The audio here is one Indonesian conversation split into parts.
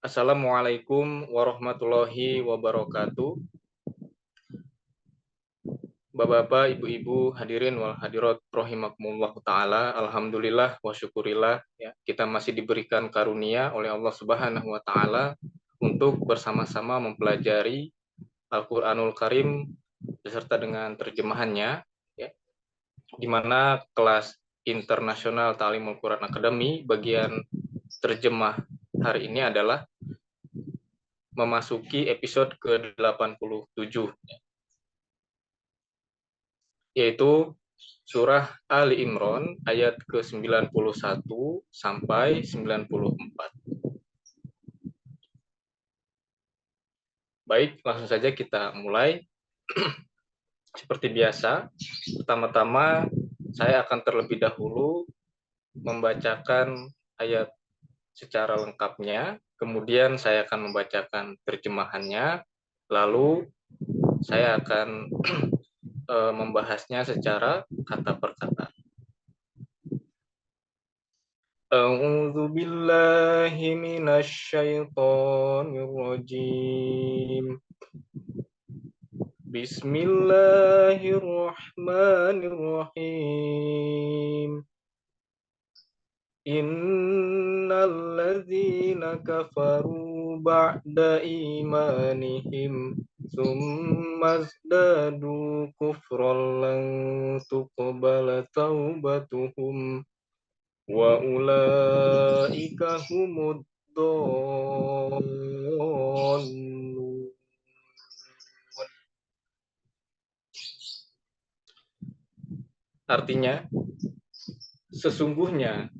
Assalamualaikum warahmatullahi wabarakatuh. Bapak-bapak, ibu-ibu, hadirin wal hadirat rahimakumullah taala. Alhamdulillah wa syukurillah ya, kita masih diberikan karunia oleh Allah Subhanahu wa taala untuk bersama-sama mempelajari Al-Qur'anul Karim beserta dengan terjemahannya ya, di mana kelas internasional Ta'limul Quran Academy bagian terjemah hari ini adalah memasuki episode ke-87, yaitu surah Ali Imran ayat ke-91 sampai 94. Baik, langsung saja kita mulai. Seperti biasa, pertama-tama saya akan terlebih dahulu membacakan ayat secara lengkapnya, kemudian saya akan membacakan terjemahannya, lalu saya akan membahasnya secara kata per kata. A'udzu billahi minasy syaithanir rajim. Bismillahirrahmanirrahim. Innal ladzina kafaru ba'da imanihim tsumma zdadu kufran lan tuqbala taubatuhum wa ulaika humud dallun. Artinya, sesungguhnya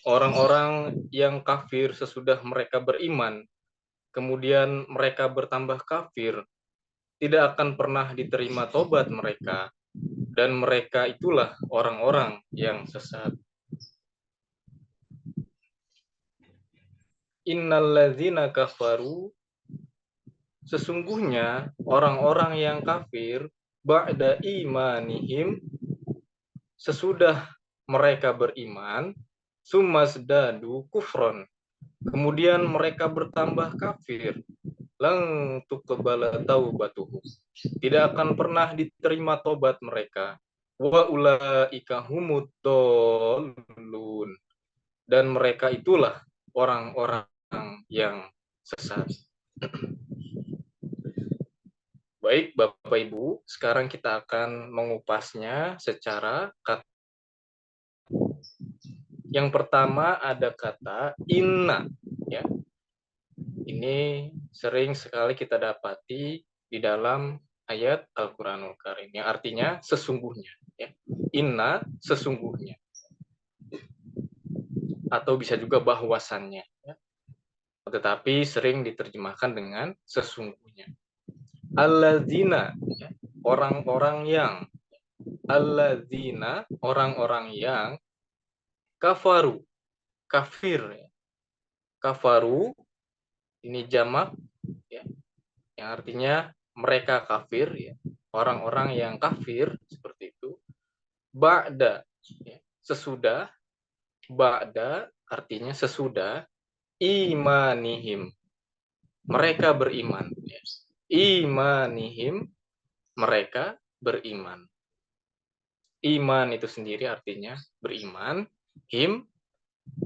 orang-orang yang kafir sesudah mereka beriman, kemudian mereka bertambah kafir, tidak akan pernah diterima tobat mereka, dan mereka itulah orang-orang yang sesat. Innalladzina kafaru, sesungguhnya orang-orang yang kafir, ba'da imanihim, sesudah mereka beriman, sumasdadu kufron, kemudian mereka bertambah kafir, lang tuqbala taubatuhum, tidak akan pernah diterima tobat mereka, wa ulaika humud dallun, dan mereka itulah orang-orang yang sesat. Baik, Bapak Ibu, sekarang kita akan mengupasnya secara kata. Yang pertama ada kata inna, ya. Ini sering sekali kita dapati di dalam ayat Al-Qur'anul Karim, yang artinya sesungguhnya, ya. Inna, sesungguhnya. Atau bisa juga bahwasannya, ya. Tetapi sering diterjemahkan dengan sesungguhnya. Alladzina, ya, orang-orang yang. Alladzina, orang-orang yang. Kafaru, kafir, ya. Kafaru, ini jamak, ya, yang artinya mereka kafir, ya. Orang-orang yang kafir, seperti itu. Ba'da, ya, sesudah. Ba'da, artinya sesudah. Imanihim, mereka beriman, ya. Imanihim, mereka beriman. Iman itu sendiri artinya beriman, him,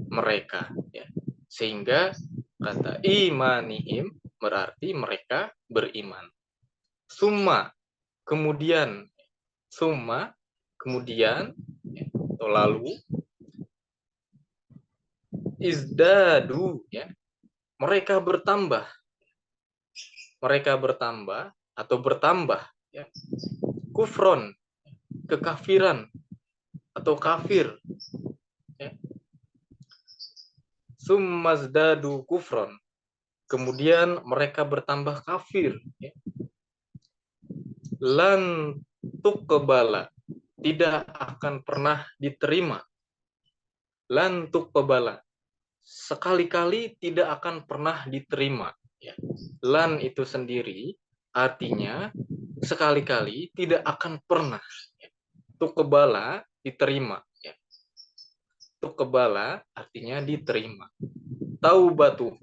mereka, ya. Sehingga kata imanihim berarti mereka beriman. Summa, kemudian, summa, kemudian, ya, atau lalu, izdadu, ya, mereka bertambah, atau bertambah, ya, kufron, kekafiran atau kafir, ya. Summazdadu kufron, kemudian mereka bertambah kafir, ya. Lan tuqbala, tidak akan pernah diterima. Lan tuqbala, sekali-kali tidak akan pernah diterima, ya. Lan itu sendiri artinya sekali-kali tidak akan pernah, ya. Tuqbala, diterima, ya. Tuqbala artinya diterima. Taubatuhum,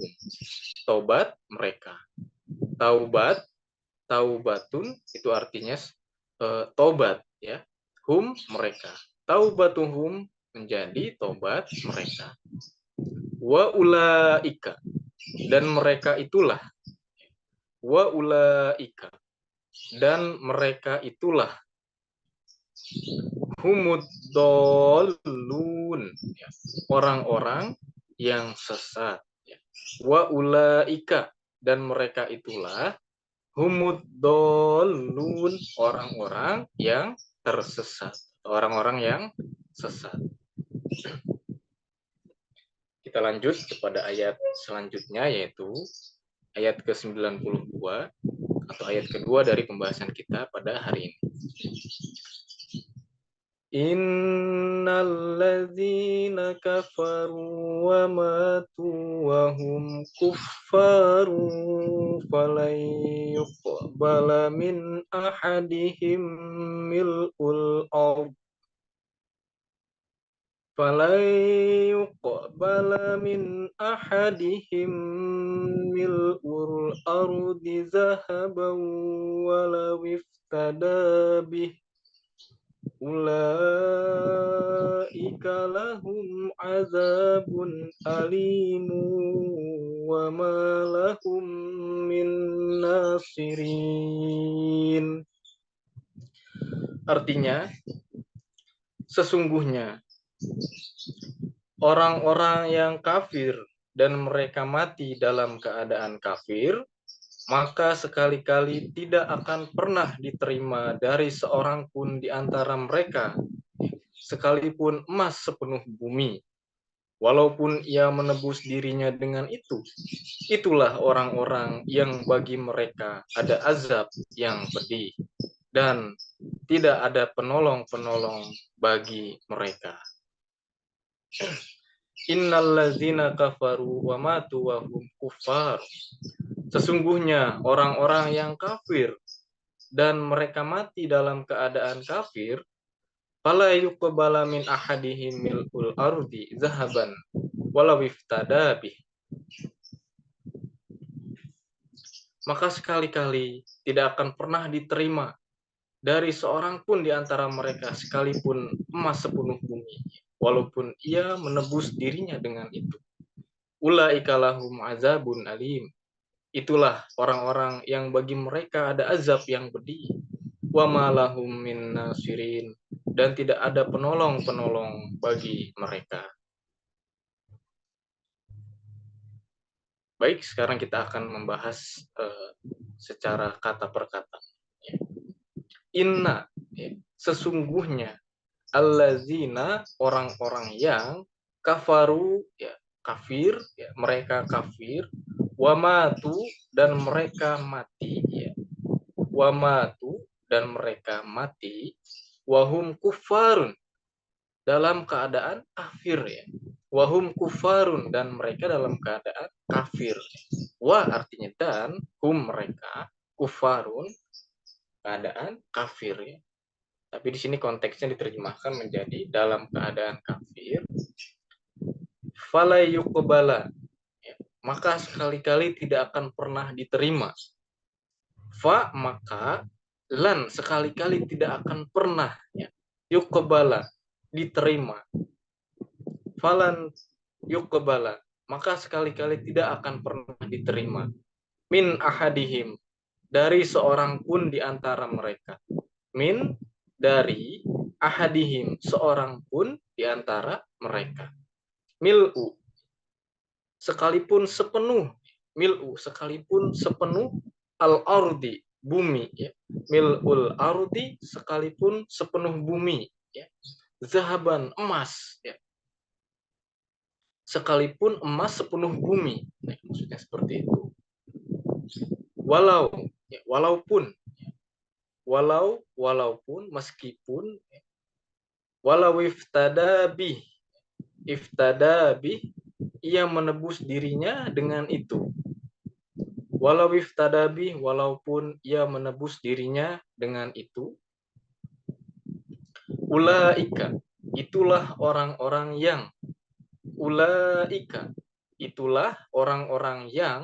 taubat mereka. Taubat, taubatun itu artinya taubat ya. Hum mereka. Taubatuhum menjadi taubat mereka. Wa ulaika dan mereka itulah. Wa ulaika dan mereka itulah humud dolun ya. Orang-orang yang sesat ya. Wa ulaika dan mereka itulah humud dolun orang-orang yang tersesat, orang-orang yang sesat. Kita lanjut kepada ayat selanjutnya, yaitu ayat ke-92 atau ayat kedua dari pembahasan kita pada hari ini. Innalladzina kafaru wa matu wa hum kuffaru falan yuqbala min ahadihim mil'ul ard falan yuqbala min ahadihim mil'ul ardi zahaban walau iftada bih ulaika lahum azabun alimu wa ma lahum min nasirin. Artinya, sesungguhnya orang-orang yang kafir dan mereka mati dalam keadaan kafir, maka sekali-kali tidak akan pernah diterima dari seorang pun di antara mereka, sekalipun emas sepenuh bumi, walaupun ia menebus dirinya dengan itu. Itulah orang-orang yang bagi mereka ada azab yang pedih, dan tidak ada penolong-penolong bagi mereka. Innalladzina kafaru wa matu wa hum kuffar. Sesungguhnya orang-orang yang kafir dan mereka mati dalam keadaan kafir, fala yuqbala min ahadihim mil'ul ardi zahaban walau iftada bih. Maka sekali-kali tidak akan pernah diterima dari seorang pun di antara mereka sekalipun emas sepenuh bumi, walaupun ia menebus dirinya dengan itu. Ulaika lahum azabun alim. Itulah orang-orang yang bagi mereka ada azab yang pedih. Wa ma lahum min nasirin, dan tidak ada penolong-penolong bagi mereka. Baik, sekarang kita akan membahas secara kata per kata. Inna, sesungguhnya, allazina, orang-orang yang kafaru, ya, kafir, ya, mereka kafir, wamatu, dan mereka mati, ya, wamatu, dan mereka mati, wahum kufarun, dalam keadaan kafir, ya, wahum kufarun, dan mereka dalam keadaan kafir. Wa artinya dan, hum mereka, kufarun, keadaan kafir, ya. Tapi di sini konteksnya diterjemahkan menjadi dalam keadaan kafir. Fala yuqbala, ya, maka sekali-kali tidak akan pernah diterima. Fa maka, lan sekali-kali tidak akan pernah, ya, yuqbala diterima. Falan yuqbala, maka sekali-kali tidak akan pernah diterima. Min ahadihim, dari seorang pun di antara mereka. Min, dari, ahadihim, seorang pun di antara mereka. Mil'u, sekalipun sepenuh, mil'u, sekalipun sepenuh, al-ardi, bumi, ya. Mil'ul ardi, sekalipun sepenuh bumi, ya. Zahaban, emas, ya. Sekalipun emas sepenuh bumi, nah, maksudnya seperti itu. Walau, ya, walaupun, walaupun, meskipun, walau iftada bih, ia menebus dirinya dengan itu. Walau iftada bih, walaupun ia menebus dirinya dengan itu. Ulaika, itulah orang-orang yang ulaika, itulah orang-orang yang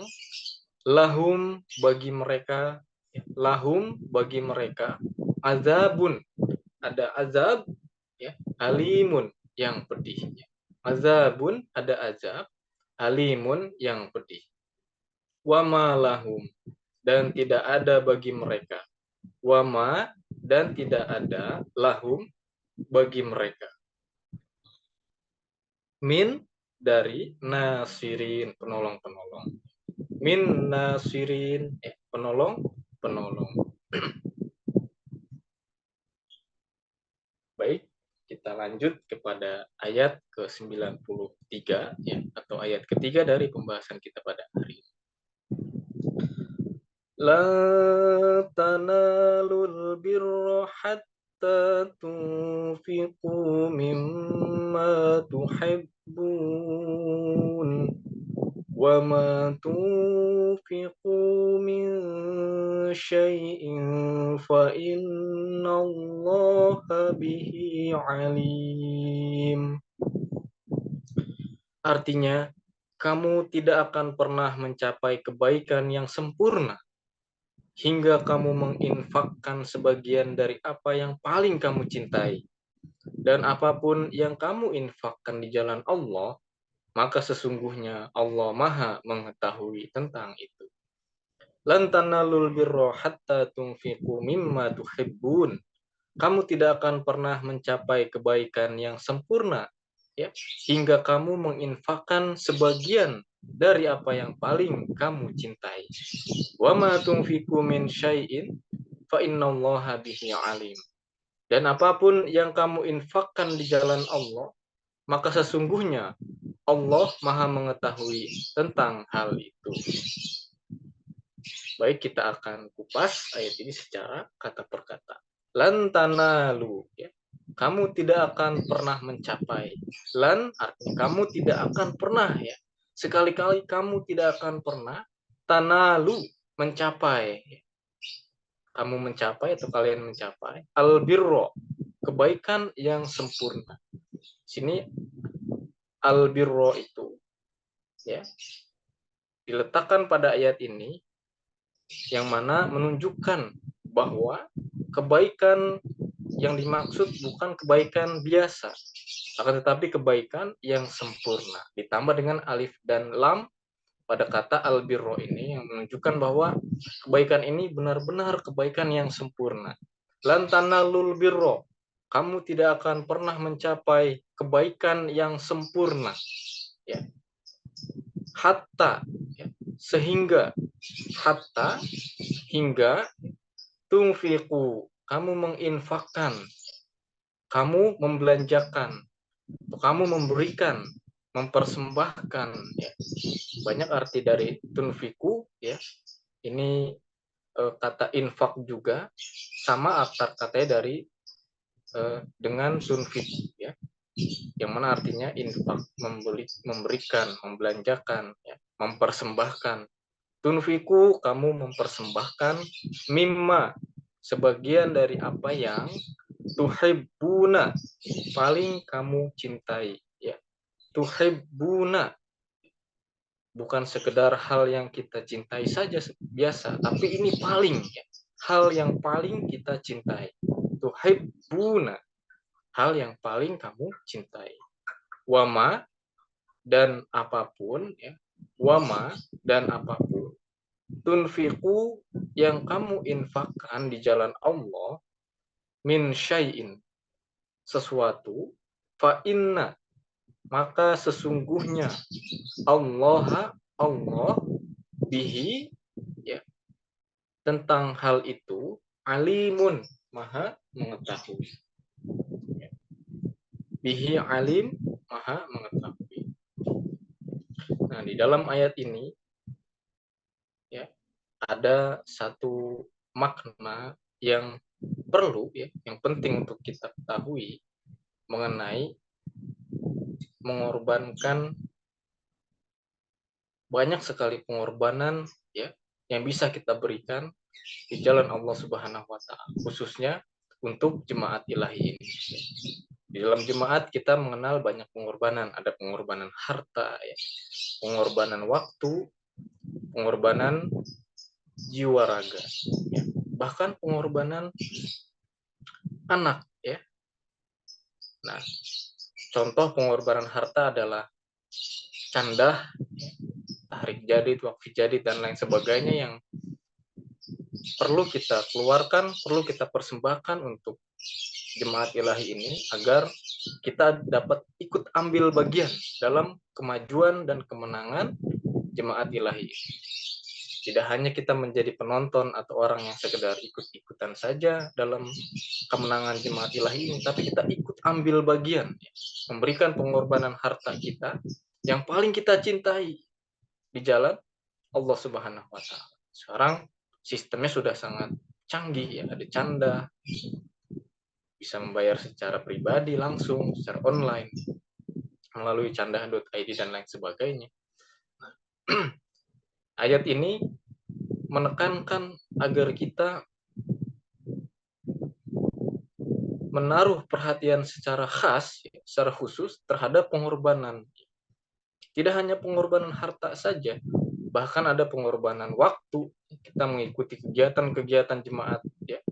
lahum bagi mereka, lahum bagi mereka, azabun, ada azab, ya, alimun yang pedihnya. Azabun ada azab, alimun yang pedih. Wama lahum, dan tidak ada bagi mereka. Wama, dan tidak ada lahum bagi mereka. Min, dari nasirin, penolong-penolong. Min nasirin, penolong-penolong. Baik, kita lanjut kepada ayat ke-93 ya, atau ayat ketiga dari pembahasan kita pada hari ini. La tanalul birra hatta tunfiqu mimma tuhibbun wa ma tunfiqu min syai'in fa innallaha bihi alim. Artinya, kamu tidak akan pernah mencapai kebaikan yang sempurna hingga kamu menginfakkan sebagian dari apa yang paling kamu cintai. Dan apapun yang kamu infakkan di jalan Allah, maka sesungguhnya Allah Maha mengetahui tentang itu. Lan tanalul birra hatta tunfiqu mimma tuhibbun. Kamu tidak akan pernah mencapai kebaikan yang sempurna ya, hingga kamu menginfakkan sebagian dari apa yang paling kamu cintai. Wa ma tunfiqu min syai'in fa innallaha bihi alim. Dan apapun yang kamu infakkan di jalan Allah, maka sesungguhnya Allah Maha mengetahui tentang hal itu. Baik, kita akan kupas ayat ini secara kata per kata. Lan tanalu, ya. Kamu tidak akan pernah mencapai. Lan artinya kamu tidak akan pernah, ya. Sekali-kali kamu tidak akan pernah tanalu, mencapai. Kamu mencapai atau kalian mencapai albirro, kebaikan yang sempurna. Sini albirro itu ya diletakkan pada ayat ini yang mana menunjukkan bahwa kebaikan yang dimaksud bukan kebaikan biasa, akan tetapi kebaikan yang sempurna. Ditambah dengan alif dan lam pada kata albirro ini yang menunjukkan bahwa kebaikan ini benar-benar kebaikan yang sempurna. Lan tanalul birro, kamu tidak akan pernah mencapai kebaikan yang sempurna. Ya. Hatta, ya. Sehingga, hatta, hingga, tunfiqu, kamu menginfakkan, kamu membelanjakan, kamu memberikan, mempersembahkan, ya. Banyak arti dari tunfiku, ya. Ini kata infak juga sama akar katanya dari dengan tunfik, ya. Yang mana artinya infak, memberikan, membelanjakan, ya, mempersembahkan. Tunfiku, kamu mempersembahkan, mimma, sebagian dari apa yang tuhibbuna, paling kamu cintai, ya. Tuhibbuna, bukan sekedar hal yang kita cintai saja biasa, tapi ini paling, ya, hal yang paling kita cintai. Tuhibbuna, hal yang paling kamu cintai. Wama, dan apapun, ya. Wama, dan apapun. Tunfiqu, yang kamu infakkan di jalan Allah, min syai'in, sesuatu, fa inna, maka sesungguhnya Allah bihi, ya, tentang hal itu alimun, maha mengetahui. Bihi alim, maha mengetahui. Nah, di dalam ayat ini ya ada satu makna yang perlu, ya, yang penting untuk kita ketahui mengenai mengorbankan. Banyak sekali pengorbanan, ya, yang bisa kita berikan di jalan Allah Subhanahu wa taala, khususnya untuk jemaat ilahi ini. Di dalam jemaat kita mengenal banyak pengorbanan, ada pengorbanan harta, ya, pengorbanan waktu, pengorbanan jiwa raga, ya. Bahkan pengorbanan anak, ya. Nah, contoh pengorbanan harta adalah candah, tahrik jadid, wakfi jadid, dan lain sebagainya yang perlu kita keluarkan, perlu kita persembahkan untuk jemaat ilahi ini agar kita dapat ikut ambil bagian dalam kemajuan dan kemenangan jemaat ilahi. Tidak hanya kita menjadi penonton atau orang yang sekedar ikut-ikutan saja dalam kemenangan jemaat ilahi ini, tapi kita ikut ambil bagian, memberikan pengorbanan harta kita yang paling kita cintai di jalan Allah Subhanahu wa Ta'ala. Sekarang sistemnya sudah sangat canggih, ya, ada canda, bisa membayar secara pribadi langsung, secara online, melalui canda.id dan lain sebagainya. Ayat ini menekankan agar kita menaruh perhatian secara khas, secara khusus terhadap pengorbanan. Tidak hanya pengorbanan harta saja, bahkan ada pengorbanan waktu. Kita mengikuti kegiatan-kegiatan jemaat, ya.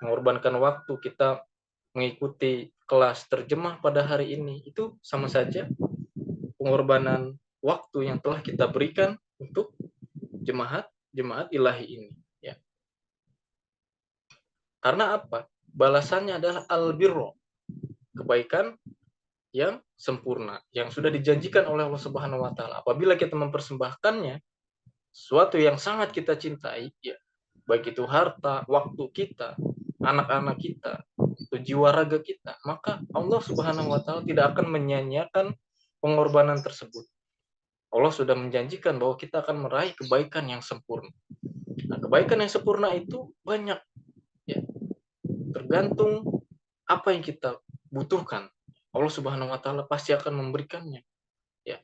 Mengorbankan waktu, kita mengikuti kelas terjemah pada hari ini, itu sama saja pengorbanan waktu yang telah kita berikan untuk jemaat ilahi ini, ya. Karena apa? Balasannya adalah albirro, kebaikan yang sempurna, yang sudah dijanjikan oleh Allah Subhanahu wa Ta'ala. Apabila kita mempersembahkannya sesuatu yang sangat kita cintai, ya, baik itu harta, waktu kita, anak-anak kita, itu jiwa raga kita, maka Allah Subhanahu wa Ta'ala tidak akan menyia-nyiakan pengorbanan tersebut. Allah sudah menjanjikan bahwa kita akan meraih kebaikan yang sempurna. Nah, kebaikan yang sempurna itu banyak, ya, tergantung apa yang kita butuhkan. Allah Subhanahu wa Ta'ala pasti akan memberikannya, ya.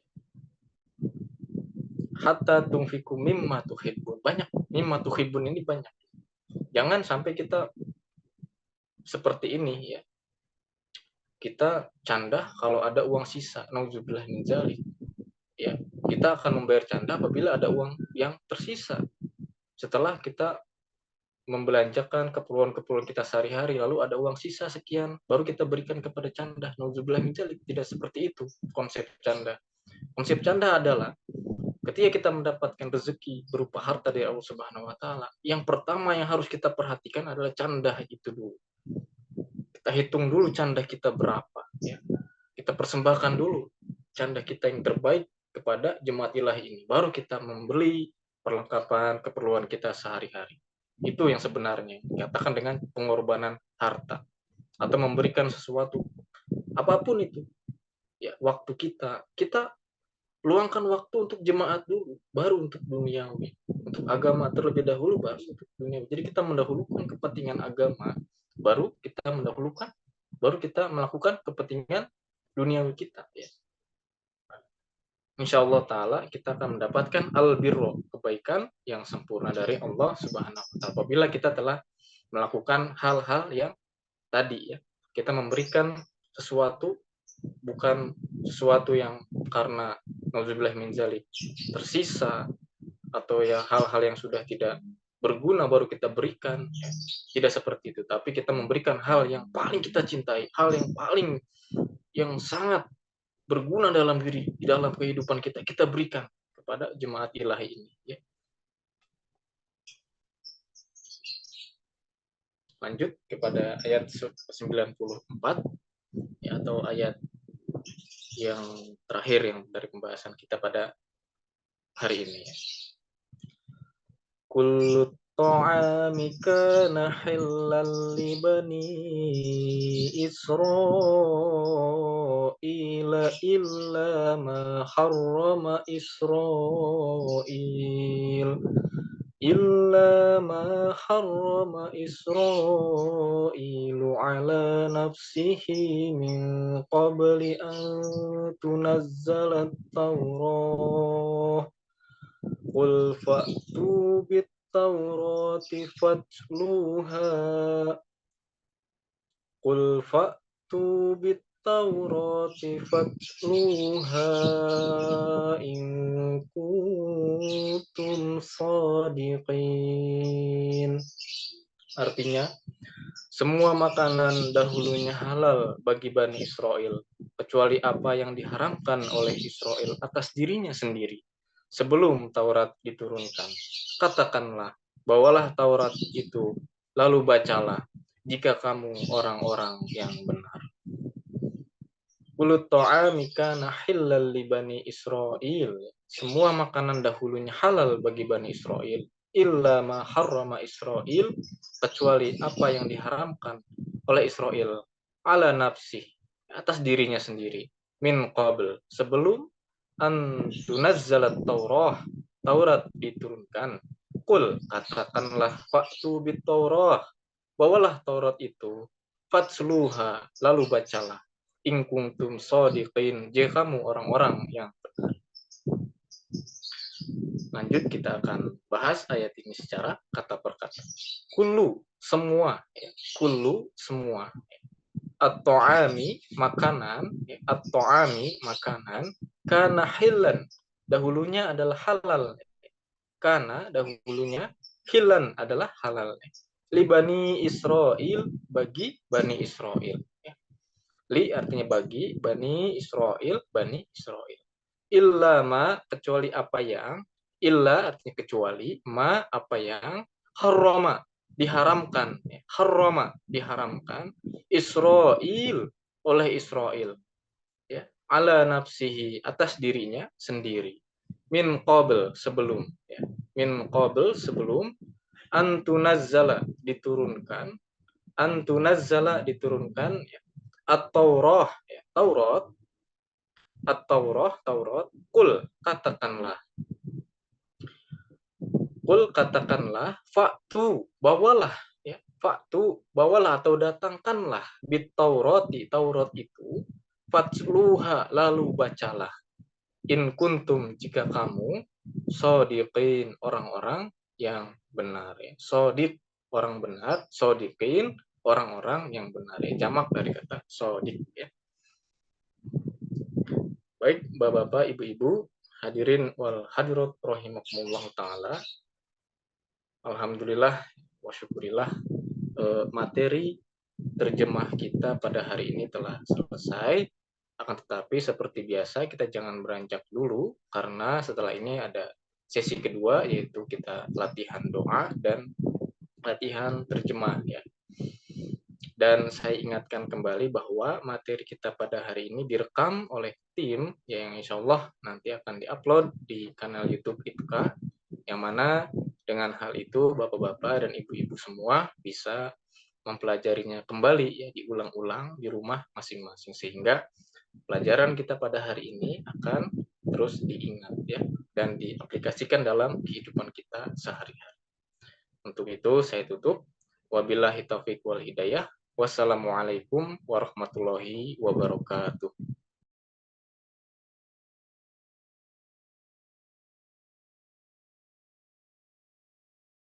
Hatta tunfiku mimma tuhibbun. Banyak, mimma tuhibbun ini banyak. Jangan sampai kita seperti ini, ya. Kita canda kalau ada uang sisa, nauzubillah min dzalik. Ya, kita akan membayar canda apabila ada uang yang tersisa. Setelah kita membelanjakan keperluan-keperluan kita sehari-hari, lalu ada uang sisa sekian, baru kita berikan kepada canda. Nauzubillah min dzalik. Tidak seperti itu konsep canda. Konsep canda adalah ketika kita mendapatkan rezeki berupa harta dari Allah Subhanahu wa Ta'ala, yang pertama yang harus kita perhatikan adalah canda itu dulu. Kita hitung dulu canda kita berapa, ya. Kita persembahkan dulu canda kita yang terbaik kepada jemaat ilahi ini. Baru kita membeli perlengkapan keperluan kita sehari-hari. Itu yang sebenarnya dikatakan dengan pengorbanan harta, atau memberikan sesuatu apapun itu, ya, waktu kita luangkan waktu untuk jemaat dulu, baru untuk duniawi, untuk agama terlebih dahulu, baru untuk duniawi. Jadi kita mendahulukan kepentingan agama, baru kita melakukan kepentingan duniawi kita, ya. Insya Allah Ta'ala kita akan mendapatkan al-birro, kebaikan yang sempurna dari Allah Subhanahu wa Ta'ala. Apabila kita telah melakukan hal-hal yang tadi, ya, kita memberikan sesuatu, bukan sesuatu yang karena nauzubillah min dzalik tersisa, atau ya hal-hal yang sudah tidak berguna baru kita berikan, ya. Tidak seperti itu, tapi kita memberikan hal yang paling kita cintai, hal yang sangat berguna dalam dalam kehidupan kita, kita berikan kepada jemaat ilahi ini, ya. Lanjut kepada ayat 94, ya, atau ayat yang terakhir yang dari pembahasan kita pada hari ini, ya. Kullu ta'ami kana halal li bani Israila illa ma harrama Israil ala nafsihi min qabli an tunazzalat Taurah. Qul fa'tu bit-Taurati fatluha Qul fa'tu bit-taurati fatluha in kuntum shadiqin. Artinya, semua makanan dahulunya halal bagi Bani Israel, kecuali apa yang diharamkan oleh Israel atas dirinya sendiri sebelum Taurat diturunkan. Katakanlah, bawalah Taurat itu, lalu bacalah, jika kamu orang-orang yang benar. Kulut ta'ami kana hillal li Bani Israel. Semua makanan dahulunya halal bagi Bani Israel. Illa ma harrama Israel, kecuali apa yang diharamkan oleh Israel ala nafsih, atas dirinya sendiri, min qabl, sebelum an tunazzalat Taurah, Taurat diturunkan. Kul, katakanlah, fa'tu bit Taurah, bawalah Taurat itu, fatsluha, lalu bacalah, in kuntum shadiqin, jika kamu orang-orang yang benar. Lanjut, kita akan bahas ayat ini secara kata per kata. Kullu, semua, ya. Kullu, semua. At-ta'ami, makanan, ya. At-ta'ami, makanan, kana hillan, dahulunya adalah halal. Kana, dahulunya, hillan adalah halal. Li Bani Israel, bagi Bani Israel. Ya. Li artinya bagi, Bani Israel, Bani Israel. Illa ma, kecuali apa yang, illa artinya kecuali, ma apa yang, harrama, diharamkan, harrama, diharamkan, Israel, oleh Israel, ya, ala nafsihi, atas dirinya sendiri, min qabl, sebelum, ya, min qabl, sebelum, antunazzala, diturunkan, antunazzala, diturunkan, ya, at-Taurah, ya, Taurat, at-Taurah, Taurat, kul, katakanlah, kul, katakanlah, fa'tu, bawalah, ya, fa'tu, bawalah atau datangkanlah, bit Taurati, Taurat itu, fatsluha, lalu bacalah, in kuntum, jika kamu, shodiqin, orang-orang yang benar, ya. Shodiq, orang benar, shodiqin, orang-orang yang benar, ya. Jamak dari kata shodiq, ya. Baik, Bapak-bapak, Ibu-ibu, hadirin wal hadirat rahimakumullah taala. Alhamdulillah wa syukurillah, materi terjemah kita pada hari ini telah selesai. Akan tetapi seperti biasa kita jangan beranjak dulu, karena setelah ini ada sesi kedua, yaitu kita latihan doa dan latihan terjemah, ya. Dan saya ingatkan kembali bahwa materi kita pada hari ini direkam oleh tim yang insya Allah nanti akan diupload di kanal YouTube IPKA, yang mana dengan hal itu bapak-bapak dan ibu-ibu semua bisa mempelajarinya kembali, ya, diulang-ulang di rumah masing-masing, sehingga pelajaran kita pada hari ini akan terus diingat, ya, dan diaplikasikan dalam kehidupan kita sehari-hari. Untuk itu saya tutup. Wabillahi taufiq wal hidayah. Wassalamualaikum warahmatullahi wabarakatuh.